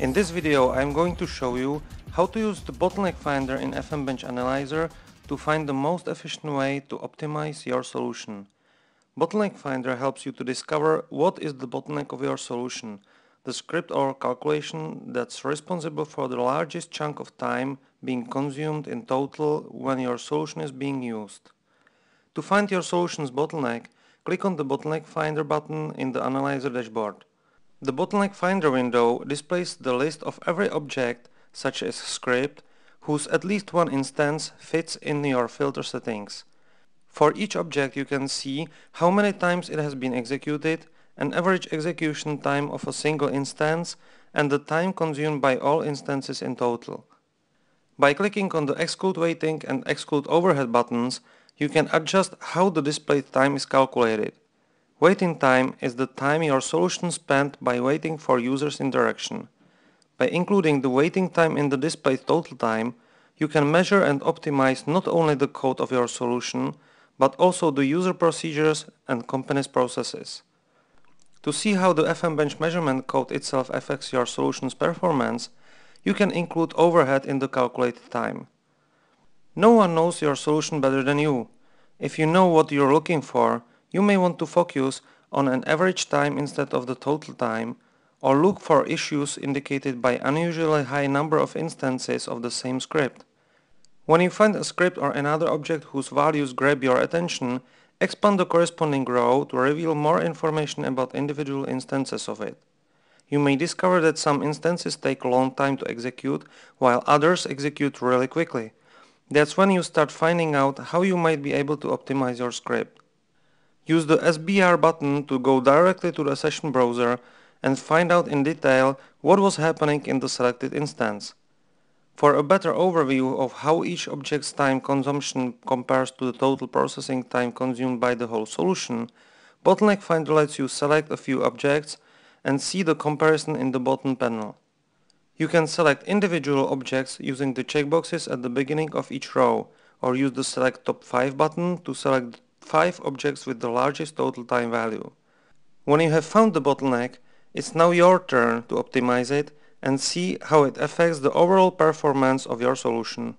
In this video I am going to show you how to use the bottleneck finder in FMBench Analyzer to find the most efficient way to optimize your solution. Bottleneck finder helps you to discover what is the bottleneck of your solution, the script or calculation that's responsible for the largest chunk of time being consumed in total when your solution is being used. To find your solution's bottleneck, click on the Bottleneck Finder button in the Analyzer dashboard. The Bottleneck Finder window displays the list of every object, such as script, whose at least one instance fits in your filter settings. For each object you can see how many times it has been executed, an average execution time of a single instance, and the time consumed by all instances in total. By clicking on the Exclude Waiting and Exclude Overhead buttons, you can adjust how the displayed time is calculated. Waiting time is the time your solution spent by waiting for users' interaction. By including the waiting time in the displayed total time, you can measure and optimize not only the code of your solution, but also the user procedures and company's processes. To see how the FMBench measurement code itself affects your solution's performance, you can include overhead in the calculated time. No one knows your solution better than you. If you know what you're looking for, you may want to focus on an average time instead of the total time, or look for issues indicated by unusually high number of instances of the same script. When you find a script or another object whose values grab your attention, expand the corresponding row to reveal more information about individual instances of it. You may discover that some instances take a long time to execute, while others execute really quickly. That's when you start finding out how you might be able to optimize your script. Use the SBR button to go directly to the session browser and find out in detail what was happening in the selected instance. For a better overview of how each object's time consumption compares to the total processing time consumed by the whole solution, Bottleneck Finder lets you select a few objects and see the comparison in the bottom panel. You can select individual objects using the checkboxes at the beginning of each row, or use the Select Top 5 button to select 5 objects with the largest total time value. When you have found the bottleneck, it's now your turn to optimize it and see how it affects the overall performance of your solution.